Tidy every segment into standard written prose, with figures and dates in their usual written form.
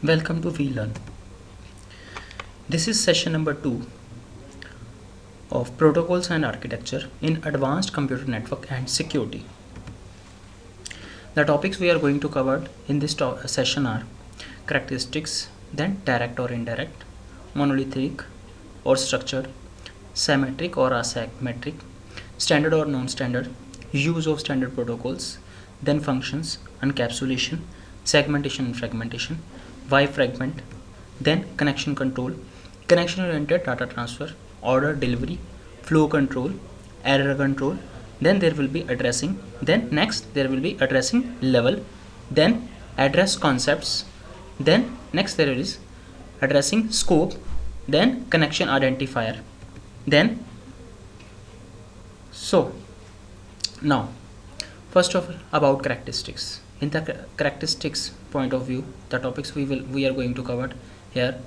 Welcome to VLearn. This is session number 2 of Protocols and Architecture in Advanced Computer Network and Security. The topics we are going to cover in this session are characteristics, then direct or indirect, monolithic or structured, symmetric or asymmetric, standard or non-standard, use of standard protocols, then functions, encapsulation, segmentation and fragmentation, why fragment, then connection control, connection oriented data transfer, order delivery, flow control, error control, then there will be addressing, then next there will be addressing level, then address concepts, then next there is addressing scope, then connection identifier, then now first of all about characteristics. In the characteristics point of view, the topics we are going to cover here.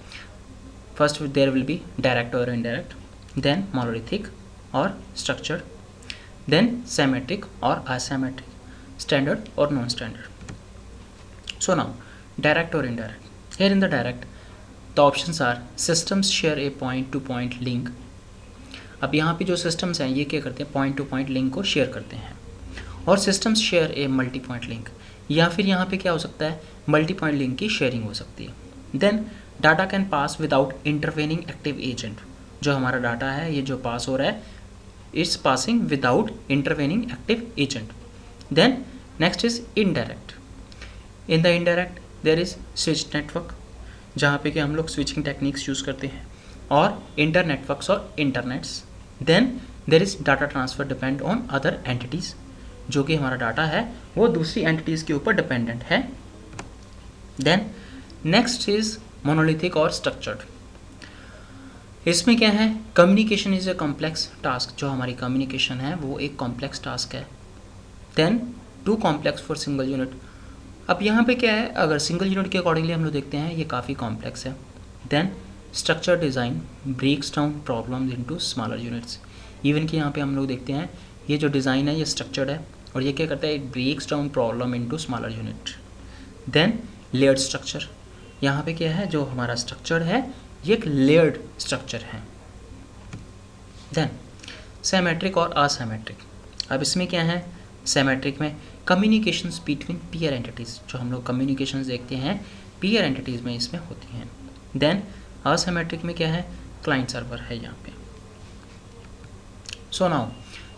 First there will be direct or indirect, then monolithic or structured, then symmetric or asymmetric, standard or non-standard. So now direct or indirect. Here in the direct, the options are systems share a point to point link. अब यहाँ पे जो systems हैं ये क्या करते हैं, point to point link को share करते हैं, और systems share a multi point link, या फिर यहाँ पे क्या हो सकता है, मल्टी पॉइंट लिंक की शेयरिंग हो सकती है. Then data can pass without intervening active agent. जो हमारा डाटा है ये जो पास हो रहा है, it's passing without intervening active agent. Then next is indirect. In the indirect there is switch network, जहाँ पे कि हम लोग स्विचिंग टेक्निक्स यूज़ करते हैं, और इंटर नेटवर्क्स और internets. Then there is data transfer depend on other entities, जो कि हमारा डाटा है वो दूसरी एंटिटीज़ के ऊपर डिपेंडेंट है. देन नेक्स्ट इज मोनोलिथिक और स्ट्रक्चर्ड. इसमें क्या है, communication is a complex task. जो हमारी कम्युनिकेशन है वो एक कॉम्प्लेक्स टास्क है. Then too complex for single unit. अब यहाँ पे क्या है, अगर सिंगल यूनिट के अकॉर्डिंगली हम लोग देखते हैं ये काफ़ी कॉम्प्लेक्स है. Then structure design breaks down problems into smaller units. Even कि यहाँ पे हम लोग देखते हैं ये जो डिज़ाइन है ये स्ट्रक्चर्ड है, और ये क्या करता है, it breaks down problem into smaller unit. Then layered structure. यहाँ पे क्या है, जो हमारा स्ट्रक्चर है ये एक लेयर्ड स्ट्रक्चर है. देन सिमेट्रिक और असिमेट्रिक. अब इसमें क्या है, सिमेट्रिक में कम्युनिकेशंस बिटवीन पीयर एंटिटीज़. जो हम लोग कम्युनिकेशंस देखते हैं पीयर एंटिटीज़ में इसमें होती हैं. देन असिमेट्रिक में क्या है, क्लाइंट सर्वर है यहाँ पे. सो नाउ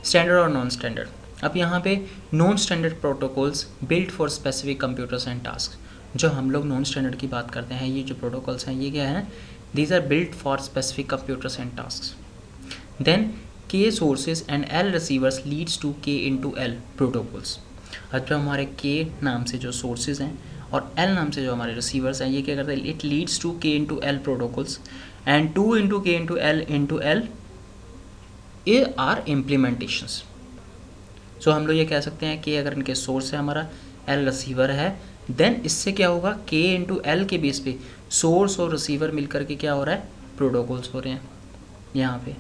स्टैंडर्ड और नॉन स्टैंडर्ड. अब यहाँ पे non standard protocols build for specific computers and task. जो हम लोग नॉन स्टैंडर्ड की बात करते हैं, ये जो प्रोटोकॉल्स हैं ये क्या है, these are build for specific computers and task. Then K sources and L receivers leads to K into L protocols. अब जो हमारे के नाम से जो सोर्सेज हैं और एल नाम से जो हमारे रिसीवर्स हैं, ये क्या करते हैं, it leads to K into L protocols, and two into K into L A R implementations. So हम लोग ये कह सकते हैं कि अगर इनके सोर्स है हमारा, एल रिसीवर है, देन इससे क्या होगा, के इंटू एल के बेस पे सोर्स और रिसीवर मिलकर के क्या हो रहा है, प्रोटोकॉल्स हो रहे हैं यहाँ पे.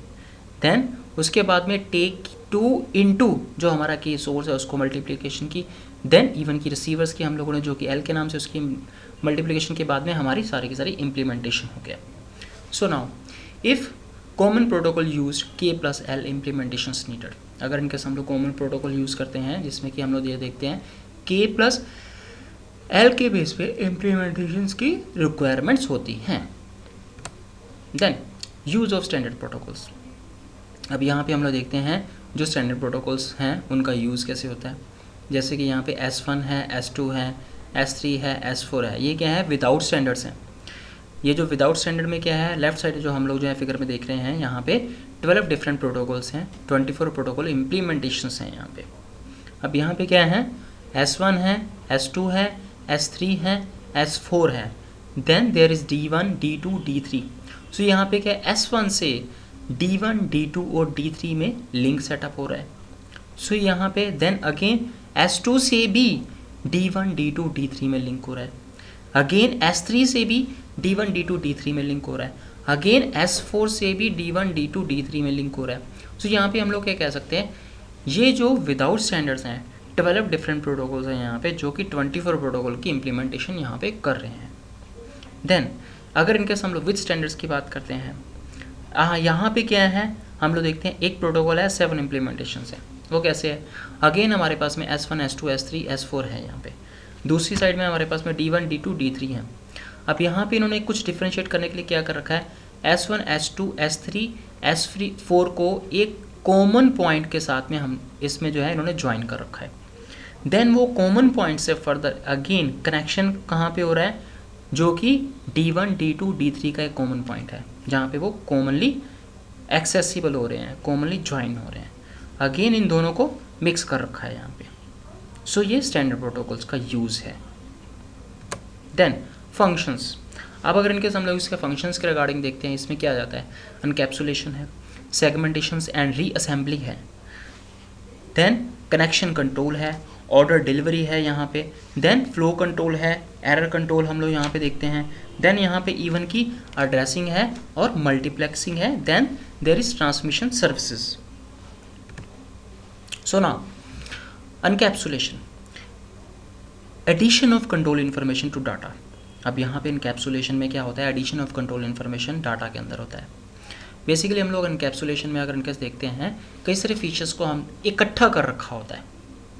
देन उसके बाद में टेक टू इंटू जो हमारा के सोर्स है उसको मल्टीप्लिकेशन की, देन इवन की रिसीवर्स की हम लोगों ने जो कि एल के नाम से उसकी मल्टीप्लिकेशन के बाद में हमारी सारी की सारी इम्प्लीमेंटेशन हो गया. So now if common protocol use के प्लस एल इम्प्लीमेंटेशंस नीडेड. अगर इनके हम लोग कॉमन प्रोटोकॉल यूज़ करते हैं जिसमें कि हम लोग ये देखते हैं के प्लस एल के बेस पे इम्प्लीमेंटेशंस की रिक्वायरमेंट्स होती हैं. Then use of standard protocols. अब यहाँ पे हम लोग देखते हैं जो स्टैंडर्ड प्रोटोकॉल्स हैं उनका यूज़ कैसे होता है. जैसे कि यहाँ पे S1 है, S2 है, S3 है, S4 है. ये क्या है, विदाउट स्टैंडर्ड्स हैं. ये जो विदाउट स्टैंडर्ड में क्या है, लेफ्ट साइड जो हम लोग जो है फिगर में देख रहे हैं, यहाँ पे 12 डिफरेंट प्रोटोकॉल्स हैं, 24 प्रोटोकॉल इम्प्लीमेंटेशंस हैं यहाँ पे. अब यहाँ पे क्या है, S1 है, S2 है, S3 है, S4 है. Then there is D1, D2, D3. सो यहाँ पे क्या है, S1 से D1, D2 और D3 में लिंक सेटअप हो रहा है. सो यहाँ पे देन अगेन S2 से भी D1, D2, D3 में लिंक हो रहा है. अगेन S3 से भी D1, D2, D3 में लिंक हो रहा है. अगेन S4 से भी D1, D2, D3 में लिंक हो रहा है. सो यहाँ पे हम लोग क्या कह सकते हैं, ये जो विदाउट स्टैंडर्ड्स हैं 12 डिफरेंट प्रोटोकॉल्स हैं यहाँ पे, जो कि 24 प्रोटोकॉल की इम्प्लीमेंटेशन यहाँ पे कर रहे हैं. देन अगर इनकेस हम लोग विथ स्टैंडर्ड्स की बात करते हैं, यहाँ पे क्या है, हम लोग देखते हैं एक प्रोटोकॉल है, 7 इम्प्लीमेंटेशन है। वो कैसे है, अगेन हमारे पास में S1 S2 S3 S4 है यहाँ पे, दूसरी साइड में हमारे पास में D1 D2 D3 है। अब यहाँ पे इन्होंने कुछ डिफ्रेंशिएट करने के लिए क्या कर रखा है, S1 S2 S3 S4 को एक कॉमन पॉइंट के साथ में हम इसमें जो है इन्होंने ज्वाइन कर रखा है। देन वो कॉमन पॉइंट से फर्दर अगेन कनेक्शन कहाँ पे हो रहा है, जो कि D1 D2 D3 का एक कॉमन पॉइंट है, जहाँ पे वो कॉमनली एक्सेसिबल हो रहे हैं, कॉमनली ज्वाइन हो रहे हैं। अगेन इन दोनों को मिक्स कर रखा है यहाँ पे। सो ये स्टैंडर्ड प्रोटोकॉल्स का यूज़ है। देन फंक्शंस, अब अगर इनके हम लोग इसके फंक्शंस के रिगार्डिंग देखते हैं, इसमें क्या आ जाता है, अनकैप्सुलेशन है, सेगमेंटेशंस एंड रीअसेंबली है, देन कनेक्शन कंट्रोल है, ऑर्डर डिलीवरी है यहाँ पे, देन फ्लो कंट्रोल है, एरर कंट्रोल हम लोग यहाँ पे देखते हैं, देन यहाँ पे इवन की एड्रेसिंग है और मल्टीप्लेक्सिंग है, then there is transmission services. So now encapsulation, addition of control information to data. अब यहाँ पे इनकैप्सुलेशन में क्या होता है, addition of control information data के अंदर होता है। बेसिकली हम लोग इनकैप्सुलेशन में अगर इनके देखते हैं, कई सारे फीचर्स को हम इकट्ठा कर रखा होता है,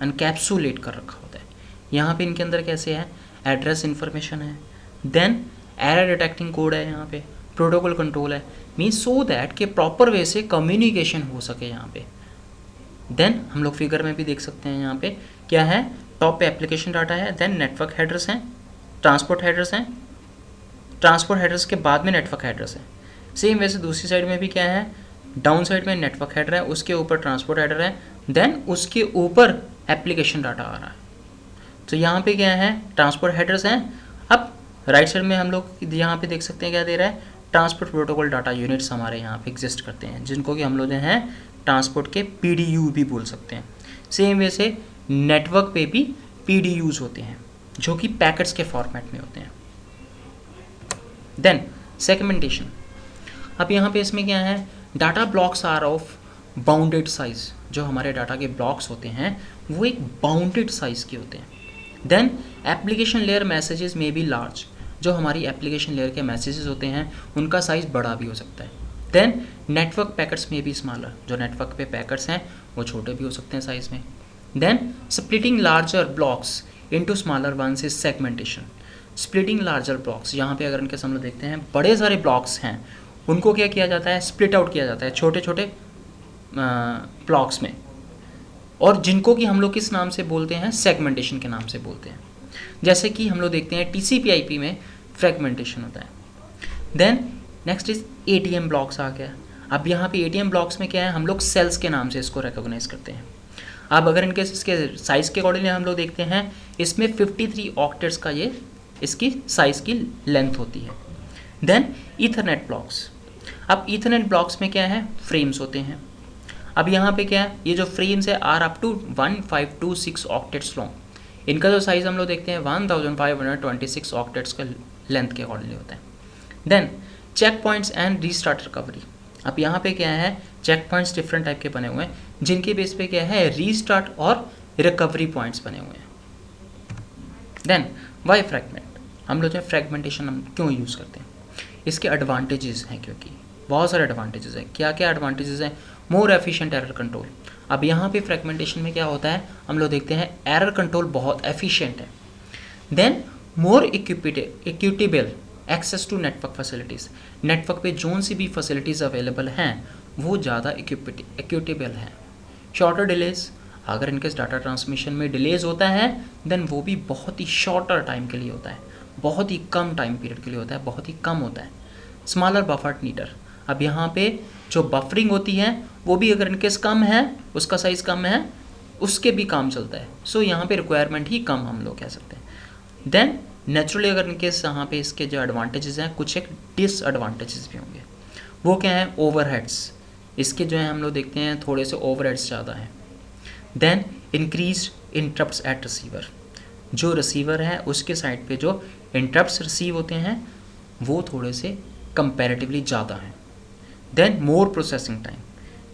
अनकैप्सुलेट कर रखा होता है। यहाँ पे इनके अंदर कैसे है, एड्रेस इन्फॉर्मेशन है, देन एरर डिटेक्टिंग कोड है, यहाँ पे प्रोटोकॉल कंट्रोल है, मीन्स सो दैट कि प्रॉपर वे से कम्युनिकेशन हो सके यहाँ पे। देन हम लोग फिगर में भी देख सकते हैं, यहाँ पे क्या है, टॉप पे एप्लीकेशन डाटा है, देन नेटवर्क हेडर्स हैं, ट्रांसपोर्ट हेडर्स हैं, ट्रांसपोर्ट हेडर्स के बाद में नेटवर्क हेडर्स है। सेम वैसे दूसरी साइड में भी क्या है, डाउन साइड में नेटवर्क हेडर है, उसके ऊपर ट्रांसपोर्ट हेडर है, देन उसके ऊपर एप्लीकेशन डाटा आ रहा है। तो यहाँ पे क्या है, ट्रांसपोर्ट हेडर्स हैं। अब राइट साइड में हम लोग यहाँ पे देख सकते हैं क्या दे रहा है, ट्रांसपोर्ट प्रोटोकॉल डाटा यूनिट्स हमारे यहाँ पे एग्जिस्ट करते हैं, जिनको कि हम लोग जो हैं ट्रांसपोर्ट के PDU भी बोल सकते हैं। सेम वैसे नेटवर्क पे भी PDUs होते हैं, जो कि पैकेट्स के फॉर्मेट में होते हैं। देन सेगमेंटेशन, अब यहाँ पे इसमें क्या है, data blocks are of bounded size, जो हमारे डाटा के ब्लॉक्स होते हैं वो एक बाउंडेड साइज के होते हैं। देन एप्लीकेशन लेयर मैसेजेस में भी लार्ज, जो हमारी एप्लीकेशन लेयर के मैसेजेस होते हैं उनका साइज़ बड़ा भी हो सकता है। देन नेटवर्क पैकेट्स में भी स्मॉलर, जो नेटवर्क पे पैकेट्स हैं वो छोटे भी हो सकते हैं साइज़ में। Then splitting larger blocks into smaller ones is segmentation. Splitting larger blocks, यहाँ पे अगर इनके हम लोग देखते हैं बड़े सारे ब्लॉक्स हैं, उनको क्या किया जाता है, स्प्लिट आउट किया जाता है छोटे छोटे ब्लॉक्स में, और जिनको कि हम लोग किस नाम से बोलते हैं, सेगमेंटेशन के नाम से बोलते हैं। जैसे कि हम लोग देखते हैं TCP/IP में फ्रेगमेंटेशन होता है। Then next is ATM blocks आ गया। अब यहाँ पे ATM ब्लॉक्स में क्या है, हम लोग सेल्स के नाम से इसको रिकॉग्नाइज करते हैं। अब अगर इनके इसके साइज़ के अकॉर्डिंगली हम लोग देखते हैं, इसमें 53 ऑक्टेट्स का ये इसकी साइज़ की लेंथ होती है। देन ईथरनेट ब्लॉक्स, अब ईथरनेट ब्लॉक्स में क्या है, फ्रेम्स होते हैं। अब यहाँ पे क्या है, ये जो फ्रेम्स है are up to 1526 octets long. इनका जो साइज़ हम लोग देखते हैं 1526 ऑक्टेट्स का लेंथ के अकॉर्डिंगली होता है। Then check points and restart recovery, अब यहाँ पे क्या है, चेक पॉइंट्स डिफरेंट टाइप के बने हुए हैं, जिनके बेस पे क्या है, रीस्टार्ट और रिकवरी पॉइंट्स बने हुए हैं। देन वाई फ्रैगमेंट, हम लोग जो फ्रैगमेंटेशन हम क्यों यूज़ करते हैं, इसके एडवांटेजेस हैं, क्योंकि बहुत सारे एडवांटेजेस हैं। क्या क्या एडवांटेजेस हैं, मोर एफिशिएंट एरर कंट्रोल। अब यहाँ पे फ्रैगमेंटेशन में क्या होता है, हम लोग देखते हैं एरर कंट्रोल बहुत एफिशिएंट है। Then more equitable access to network facilities, network पे जोन सी भी फैसिलिटीज़ अवेलेबल हैं वो ज़्यादा इक्विटेबल हैं। शॉर्टर डिलेज, अगर इनकेस डाटा ट्रांसमिशन में डिलेज होता है देन वो भी बहुत ही शॉर्टर टाइम के लिए होता है, बहुत ही कम टाइम पीरियड के लिए होता है, बहुत ही कम होता है। स्मॉलर बफर नीडर, अब यहाँ पे जो बफरिंग होती है वो भी अगर इनकेस कम है, उसका साइज़ कम है, उसके भी काम चलता है। सो यहाँ पे रिक्वायरमेंट ही कम हम लोग कह सकते हैं। देन नेचुरली अगर इनकेस यहाँ पे इसके जो एडवांटेजेस हैं, कुछ एक डिसएडवांटेजेस भी होंगे। वो क्या है, ओवरहेड्स, इसके जो है हम लोग देखते हैं थोड़े से ओवरहेड्स ज़्यादा हैं। Then increase interrupts at receiver, जो रिसीवर है उसके साइड पे जो इंटरप्ट्स रिसीव होते हैं वो थोड़े से कंपैरेटिवली ज़्यादा हैं। देन मोर प्रोसेसिंग टाइम,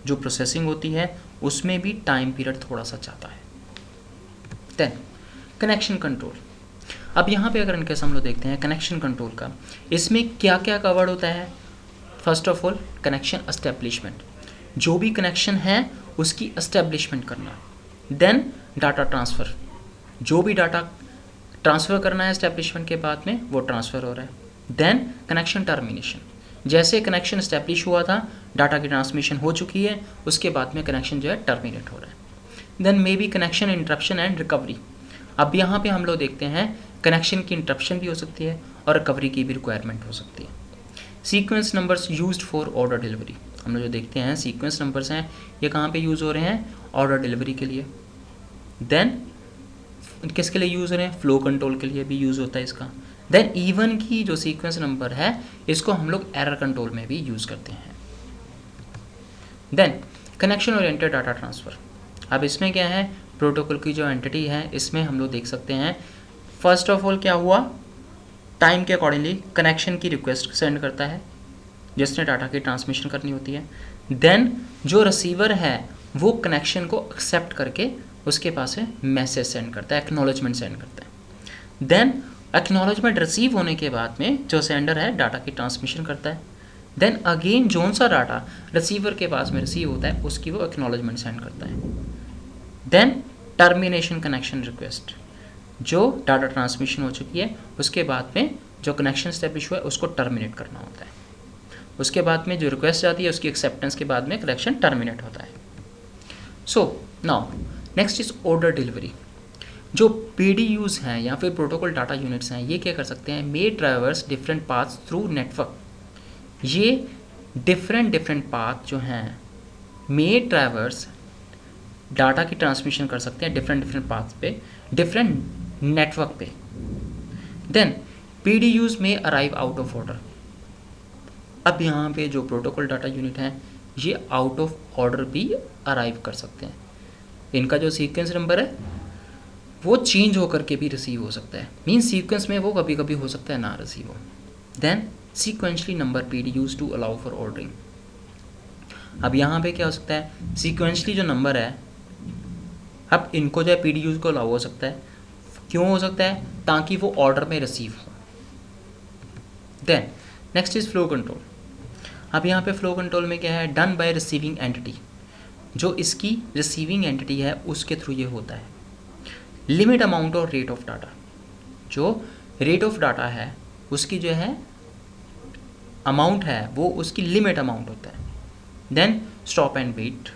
जो प्रोसेसिंग होती है उसमें भी टाइम पीरियड थोड़ा सा ज़्यादा है। देन कनेक्शन कंट्रोल, अब यहाँ पे अगर इनके हम लोग देखते हैं कनेक्शन कंट्रोल का, इसमें क्या क्या कवर्ड होता है। First of all connection establishment, जो भी कनेक्शन है उसकी एस्टेब्लिशमेंट करना। देन डाटा ट्रांसफ़र, जो भी डाटा ट्रांसफ़र करना है एस्टेब्लिशमेंट के बाद में वो ट्रांसफ़र हो रहा है। देन कनेक्शन टर्मिनेशन, जैसे कनेक्शन एस्टेब्लिश हुआ था, डाटा की ट्रांसमिशन हो चुकी है, उसके बाद में कनेक्शन जो है टर्मिनेट हो रहा है। Then may be connection interruption and recovery. अब यहाँ पे हम लोग देखते हैं कनेक्शन की इंटरप्शन भी हो सकती है और रिकवरी की भी रिक्वायरमेंट हो सकती है। Sequence numbers used for order delivery, हम लोग जो देखते हैं सीक्वेंस नंबर्स हैं ये कहाँ पे यूज़ हो रहे हैं, ऑर्डर डिलीवरी के लिए। देन किसके लिए यूज़ हो रहे हैं, फ्लो कंट्रोल के लिए भी यूज़ होता है इसका। देन इवन की जो सीक्वेंस नंबर है इसको हम लोग एरर कंट्रोल में भी यूज़ करते हैं। Then connection oriented data transfer, अब इसमें क्या है, प्रोटोकॉल की जो एंटिटी है इसमें हम लोग देख सकते हैं फर्स्ट ऑफ ऑल क्या हुआ, टाइम के अकॉर्डिंगली कनेक्शन की रिक्वेस्ट सेंड करता है जिसने डाटा की ट्रांसमिशन करनी होती है। देन जो रिसीवर है वो कनेक्शन को एक्सेप्ट करके उसके पास से मैसेज सेंड करता है, एक्नॉलेजमेंट सेंड करता है। देन एक्नॉलेजमेंट रिसीव होने के बाद में जो सेंडर है डाटा की ट्रांसमिशन करता है। देन अगेन जोन सा डाटा रिसीवर के पास में रिसीव होता है उसकी वो एक्नॉलेजमेंट सेंड करता है। देन टर्मिनेशन कनेक्शन रिक्वेस्ट, जो डाटा ट्रांसमिशन हो चुकी है उसके बाद में जो कनेक्शन एस्टेब्लिश हुआ है उसको टर्मिनेट करना होता है। उसके बाद में जो रिक्वेस्ट आती है उसकी एक्सेप्टेंस के बाद में कनेक्शन टर्मिनेट होता है। So now next is order delivery. जो PDUs हैं या फिर प्रोटोकॉल डाटा यूनिट्स हैं ये क्या कर सकते हैं, may traverse different paths through network. ये डिफरेंट पाथ जो हैं मे ट्रैवर्स डाटा की ट्रांसमिशन कर सकते हैं डिफरेंट पाथ पे, डिफरेंट नेटवर्क पे। देन PDUs में अराइव आउट ऑफ ऑर्डर। अब यहाँ पे जो प्रोटोकॉल डाटा यूनिट हैं ये आउट ऑफ ऑर्डर भी अराइव कर सकते हैं। इनका जो सीक्वेंस नंबर है वो चेंज होकर के भी रिसीव हो सकता है, मीन सीक्वेंस में वो कभी कभी हो सकता है ना रिसीव हो। Then sequentially number PDUs to allow for ordering. अब यहाँ पे क्या हो सकता है, सीक्वेंशली जो नंबर है अब इनको जो है PDUs को अलाउ हो सकता है, क्यों हो सकता है, ताकि वो ऑर्डर में रिसीव हो। Then next is flow control. अब यहाँ पे फ्लो कंट्रोल में क्या है, डन बाय रिसीविंग एंटिटी, जो इसकी रिसीविंग एंटिटी है उसके थ्रू ये होता है। लिमिट अमाउंट और रेट ऑफ डाटा, जो रेट ऑफ डाटा है उसकी जो है अमाउंट है वो उसकी लिमिट अमाउंट होता है। Then stop and wait.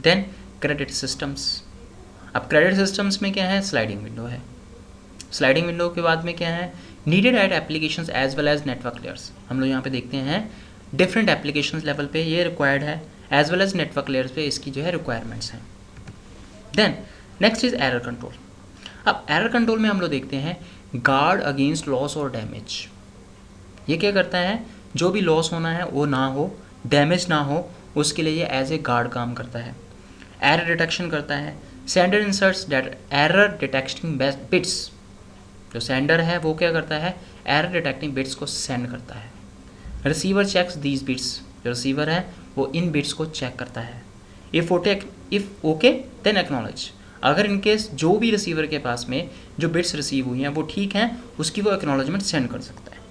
Then credit systems. अब क्रेडिट सिस्टम्स में क्या है, स्लाइडिंग विंडो है। स्लाइडिंग विंडो के बाद में क्या है, needed at applications as well as network layers. हम लोग यहाँ पे देखते हैं डिफरेंट एप्लीकेशंस लेवल पे ये रिक्वायर्ड है, as well as network layers पे इसकी जो है रिक्वायरमेंट्स हैं। Then next is error control. अब एरर कंट्रोल में हम लोग देखते हैं गार्ड अगेंस्ट लॉस और डैमेज। ये क्या करता है, जो भी लॉस होना है वो ना हो, डैमेज ना हो, उसके लिए ये एज ए गार्ड काम करता है। एरर डिटेक्शन करता है। Sender inserts that error detecting bits. जो सेंडर है वो क्या करता है, एरर डिटेक्टिंग बिट्स को सेंड करता है। रिसीवर चेक्स दीज बिट्स, जो रिसीवर है वो इन बिट्स को चेक करता है। If okay then acknowledge. अगर इनकेस जो भी रिसीवर के पास में जो बिट्स रिसीव हुई हैं वो ठीक हैं उसकी वो एक्नॉलेजमेंट सेंड कर सकता है।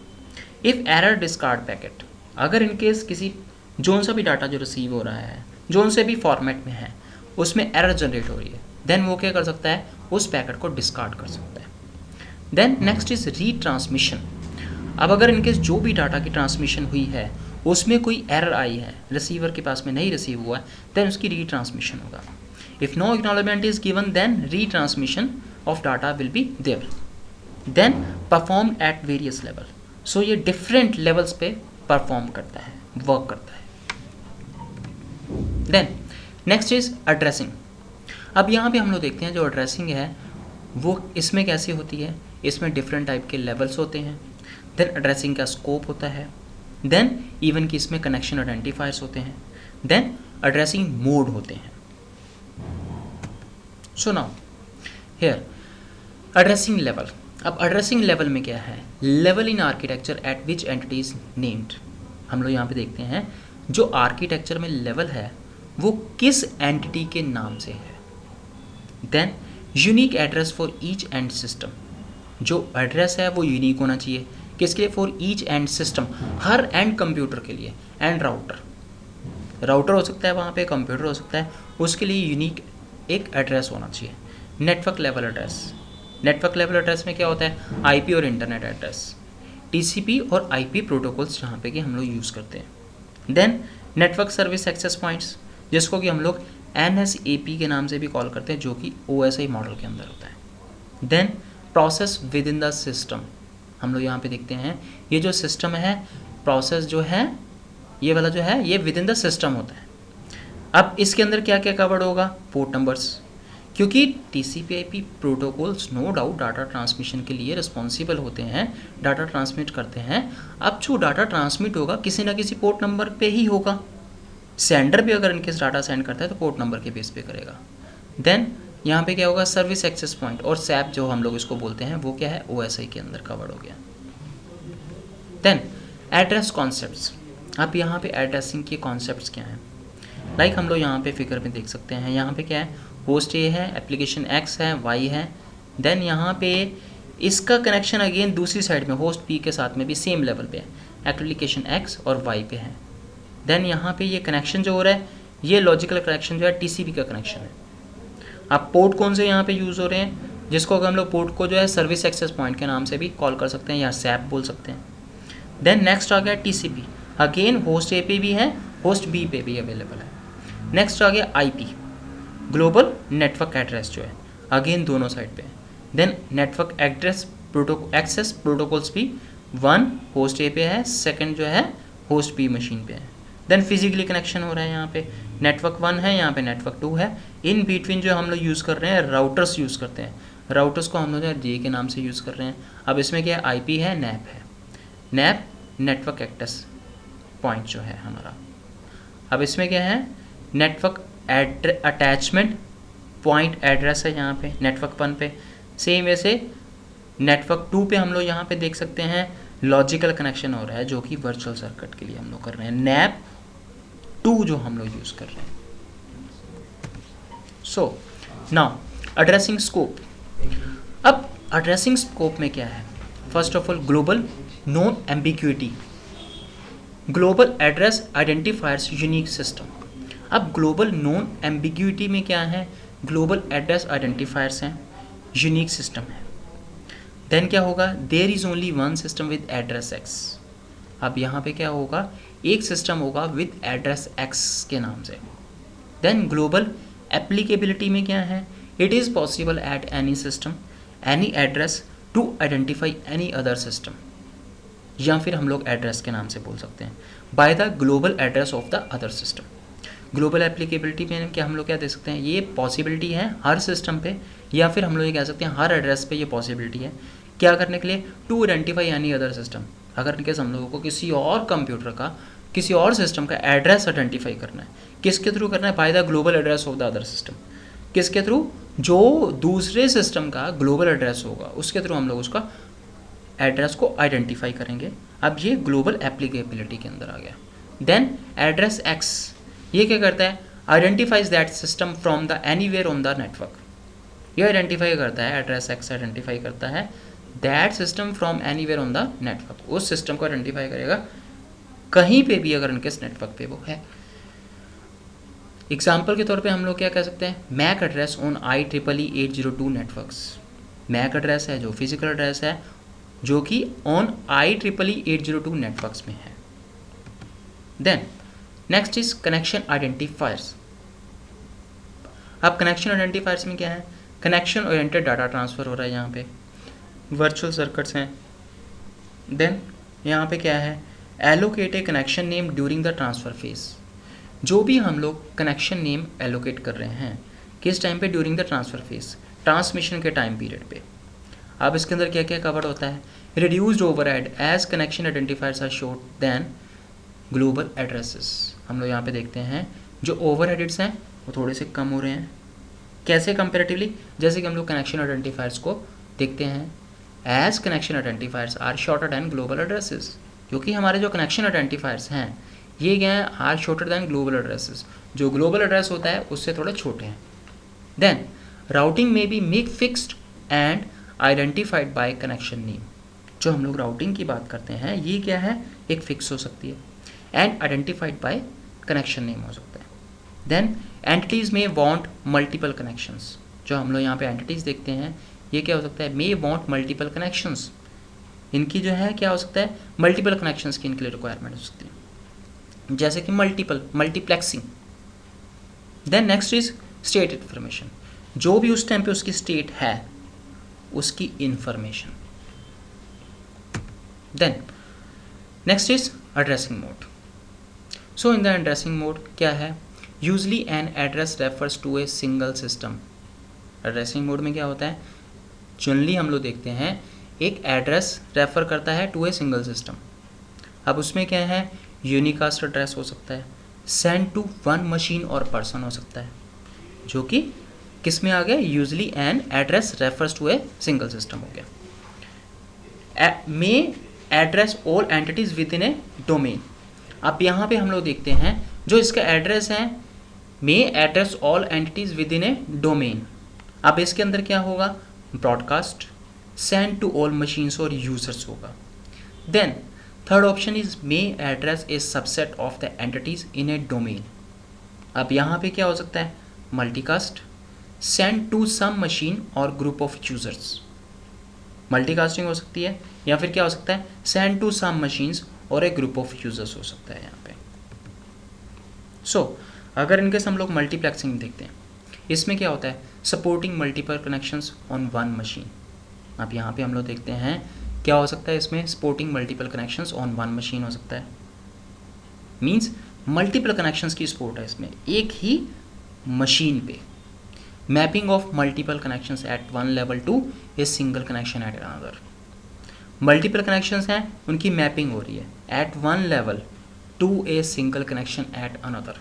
इफ़ एरर डिस्कार्ड पैकेट, अगर इनकेस किसी जोन सा भी डाटा जो रिसीव हो रहा है जोन से भी फॉर्मेट में है उसमें एरर जनरेट हो रही है, देन वो क्या कर सकता है, उस पैकेट को डिस्कार्ड कर सकता है। Then next is retransmission. अब अगर इनकेस जो भी डाटा की ट्रांसमिशन हुई है उसमें कोई एरर आई है, रिसीवर के पास में नहीं रिसीव हुआ है, देन उसकी रीट्रांसमिशन होगा। If no acknowledgement is given then retransmission of data will be there. Then perform at various level. So ये डिफरेंट लेवल्स पे परफॉर्म करता है, वर्क करता है। Then next is addressing. अब यहाँ पे हम लोग देखते हैं जो एड्रेसिंग है वो इसमें कैसी होती है, इसमें डिफरेंट टाइप के लेवल्स होते हैं। देन एड्रेसिंग का स्कोप होता है। देन इवन की इसमें कनेक्शन आइडेंटिफायर्स होते हैं। देन एड्रेसिंग मोड होते हैं। So now here addressing level. अब एड्रेसिंग लेवल में क्या है, level in architecture eight which entity is named. हम लोग यहाँ पे देखते हैं जो आर्किटेक्चर में लेवल है वो किस एंटिटी के नाम से है। Then unique address for each end system. जो एड्रेस है वो यूनिक होना चाहिए। किसके लिए? फॉर ईच एंड सिस्टम, हर एंड कंप्यूटर के लिए। एंड राउटर हो सकता है, वहाँ पे कंप्यूटर हो सकता है, उसके लिए यूनिक एक एड्रेस होना चाहिए। Network level address, network level address में क्या होता है? आईपी और इंटरनेट एड्रेस, टीसीपी और आईपी प्रोटोकॉल्स जहाँ पे कि हम लोग यूज़ करते हैं। Then network service access points, जिसको कि हम लोग NSAP के नाम से भी कॉल करते हैं, जो कि OSI मॉडल के अंदर होता है। Then process within the system, हम लोग यहाँ पे देखते हैं ये जो सिस्टम है, प्रोसेस जो है ये वाला जो है ये विद इन द सिस्टम होता है। अब इसके अंदर क्या क्या कवर्ड होगा? पोर्ट नंबर्स, क्योंकि TCP/IP protocols no doubt data transmission के लिए रिस्पॉन्सिबल होते हैं, डाटा ट्रांसमिट करते हैं। अब जो डाटा ट्रांसमिट होगा किसी ना किसी पोर्ट नंबर पे ही होगा। सेंडर भी अगर इनकेस डाटा सेंड करता है तो पोर्ट नंबर के बेस पे करेगा। देन यहाँ पे क्या होगा? सर्विस एक्सेस पॉइंट और SAP जो हम लोग इसको बोलते हैं वो क्या है? OSI के अंदर कवर्ड हो गया। देन एड्रेस कॉन्सेप्ट्स, अब यहाँ पे एड्रेसिंग के कॉन्सेप्ट्स क्या हैं? लाइक हम लोग यहाँ पे फिगर में देख सकते हैं, यहाँ पे क्या है? होस्ट A है, एप्लीकेशन X है, Y है। देन यहाँ पे इसका कनेक्शन अगेन दूसरी साइड में होस्ट B के साथ में भी सेम लेवल पे है, एप्लीकेशन X और Y पे है। देन यहाँ पे ये कनेक्शन जो हो रहा है ये लॉजिकल कनेक्शन जो है TCP का कनेक्शन है। अब पोर्ट कौन से यहाँ पे यूज़ हो रहे हैं? जिसको अगर हम लोग पोर्ट को जो है सर्विस एक्सेस पॉइंट के नाम से भी कॉल कर सकते हैं या SAP बोल सकते हैं। देन नेक्स्ट आ गया TCP, अगेन होस्ट A पे भी है, होस्ट B पे भी अवेलेबल है। नेक्स्ट आ गया IP, ग्लोबल नेटवर्क एड्रेस जो है अगेन दोनों साइड पे है। Then network address access protocols भी, वन होस्ट A पे है, सेकंड जो है होस्ट B मशीन पे है। देन फिजिकली कनेक्शन हो रहा है, यहाँ पे नेटवर्क 1 है, यहाँ पे नेटवर्क 2 है। इन बिटवीन जो हम लोग यूज़ कर रहे हैं राउटर्स यूज़ करते हैं, राउटर्स को हम लोग जे के नाम से यूज़ कर रहे हैं। अब इसमें क्या है? IP है, NAP है, NAP नेटवर्क एक्सेस पॉइंट जो है हमारा। अब इसमें क्या है? नेटवर्क अटैचमेंट पॉइंट एड्रेस है यहाँ पे नेटवर्क 1 पे। सेम वैसे नेटवर्क 2 पे हम लोग यहाँ पे देख सकते हैं लॉजिकल कनेक्शन हो रहा है, जो कि वर्चुअल सर्किट के लिए हम लोग कर रहे हैं, NAP 2 जो हम लोग यूज़ कर रहे हैं। So now addressing scope. अब एड्रेसिंग स्कोप में क्या है? First of all global non ambiguity, global address identifiers unique system. अब ग्लोबल नॉन एम्बिग्युइटी में क्या है? ग्लोबल एड्रेस आइडेंटिफायर्स हैं, यूनिक सिस्टम है। देन क्या होगा? There is only one system with address X। अब यहाँ पे क्या होगा? एक सिस्टम होगा विद एड्रेस X के नाम से। देन ग्लोबल एप्लीकेबिलिटी में क्या है? It is possible at any system any address to identify any other system, या फिर हम लोग एड्रेस के नाम से बोल सकते हैं, by the global address of the other system. Global applicability में क्या हम लोग क्या दे सकते हैं? ये पॉसिबिलिटी है हर सिस्टम पे, या फिर हम लोग ये कह सकते हैं हर एड्रेस पे ये पॉसिबिलिटी है। क्या करने के लिए? To identify any other system. अगर इनकेस हम लोगों को किसी और कंप्यूटर का, किसी और सिस्टम का एड्रेस आइडेंटिफाई करना है, किसके थ्रू करना है? By the global address of the other system. किसके थ्रू? जो दूसरे सिस्टम का ग्लोबल एड्रेस होगा उसके थ्रू हम लोग उसका एड्रेस को आइडेंटिफाई करेंगे। अब ये ग्लोबल एप्लीकेबिलिटी के अंदर आ गया। देन एड्रेस X, ये क्या करता है? Identifies that system from the anywhere on the network. ये आइडेंटिफाई करता है, एड्रेस X आइडेंटिफाई करता है that system from anywhere on the network. उस सिस्टम को आइडेंटिफाई करेगा कहीं पे भी अगर उनके नेटवर्क पे वो है। एग्जाम्पल के तौर पे हम लोग क्या कह सकते हैं? MAC address on IEEE 802 networks. MAC address है जो फिजिकल एड्रेस है जो कि ऑन IEEE 802 नेटवर्क्स में है। Then next is connection identifiers. अब कनेक्शन आइडेंटिफायर्स में क्या है? कनेक्शन ओरिएंटेड डाटा ट्रांसफ़र हो रहा है, यहाँ पे वर्चुअल सर्किट्स हैं। देन यहाँ पे क्या है? Allocate A connection name during the transfer phase. जो भी हम लोग कनेक्शन नेम एलोकेट कर रहे हैं किस टाइम पे? During the transfer phase, transmission के टाइम पीरियड पे। अब इसके अंदर क्या क्या कवर्ड होता है? Reduced overhead as connection identifiers are short than global addresses. हम लोग यहाँ पे देखते हैं जो ओवरहेड्स हैं वो थोड़े से कम हो रहे हैं। कैसे कंपेरेटिवली? जैसे कि हम लोग कनेक्शन आइडेंटिफायर्स को देखते हैं, as connection identifiers are shorter than global addresses, क्योंकि हमारे जो कनेक्शन आइडेंटिफायर्स हैं ये क्या है? Are shorter than global addresses, जो ग्लोबल एड्रेस होता है उससे थोड़े छोटे हैं। देन राउटिंग में be make fixed and identified by connection name. जो हम लोग राउटिंग की बात करते हैं ये क्या है, एक फिक्स हो सकती है, and identified by connection name हो सकता है। देन एंटिटीज़ में वांट मल्टीपल कनेक्शंस। जो हम लोग यहाँ पे एंटिटीज़ देखते हैं ये क्या हो सकता है, मे वांट मल्टीपल कनेक्शंस। इनकी जो है क्या हो सकता है, मल्टीपल कनेक्शंस की इनके लिए रिक्वायरमेंट हो सकती है, जैसे कि multiplexing. Then next is state information, जो भी उस टाइम पे उसकी स्टेट है उसकी information. Then next is addressing mode. So in the addressing mode क्या है, usually an address refers to a single system. Addressing mode में क्या होता है, जनरली हम लोग देखते हैं एक एड्रेस रेफर करता है टू ए सिंगल सिस्टम। अब उसमें क्या है, यूनिकास्ट एड्रेस हो सकता है, सेंड टू वन मशीन और पर्सन हो सकता है, जो कि किस में आ गया, usually an address refers to a single system हो गया। May address all entities within a domain. अब यहाँ पे हम लोग देखते हैं जो इसका एड्रेस है, may address all entities within a domain. अब इसके अंदर क्या होगा, broadcast, send to all machines और यूजर्स होगा। Then third option is may address a subset of the entities in a domain. अब यहाँ पे क्या हो सकता है, multicast, send to some machine और ग्रुप ऑफ यूजर्स। मल्टीकास्टिंग हो सकती है, या फिर क्या हो सकता है, सेंड टू सम मशीन्स और एक ग्रुप ऑफ यूजर्स हो सकता है यहाँ पे। सो अगर इनकेस हम लोग मल्टीप्लेक्सिंग देखते हैं, इसमें क्या होता है, supporting multiple connections on one machine. अब यहाँ पे हम लोग देखते हैं क्या हो सकता है, इसमें supporting multiple connections on one machine हो सकता है, मींस मल्टीपल कनेक्शंस की सपोर्ट है इसमें एक ही मशीन पे। Mapping of multiple connections at one level to a single connection at another. Multiple connections हैं, उनकी मैपिंग हो रही है at one level to a single connection at another.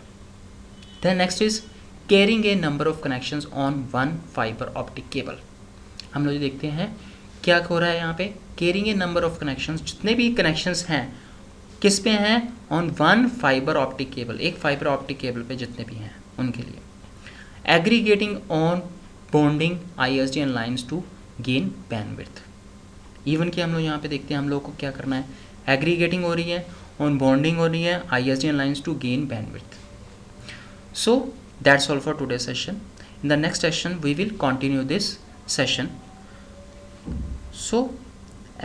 Then next is carrying a number of connections on one fibre optic cable. हम लोग देखते हैं क्या हो रहा है यहाँ पे, carrying a number of connections, जितने भी कनेक्शंस हैं किस पे हैं, on one fibre optic cable, एक फाइबर ऑप्टिक केबल पे जितने भी हैं उनके लिए। Aggregating on bonding ISDN lines to gain bandwidth. Even कि हम लोग यहाँ पे देखते हैं हम लोग को क्या करना है, एग्रीगेटिंग हो रही है, ऑन बॉन्डिंग हो रही है, ISDN lines to gain bandwidth. So that's all for today's session. In the next session we will continue this session. So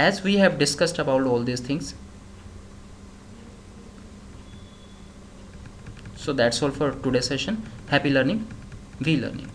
as we have discussed about all these things, so that's all for today's session. Happy learning, we learning.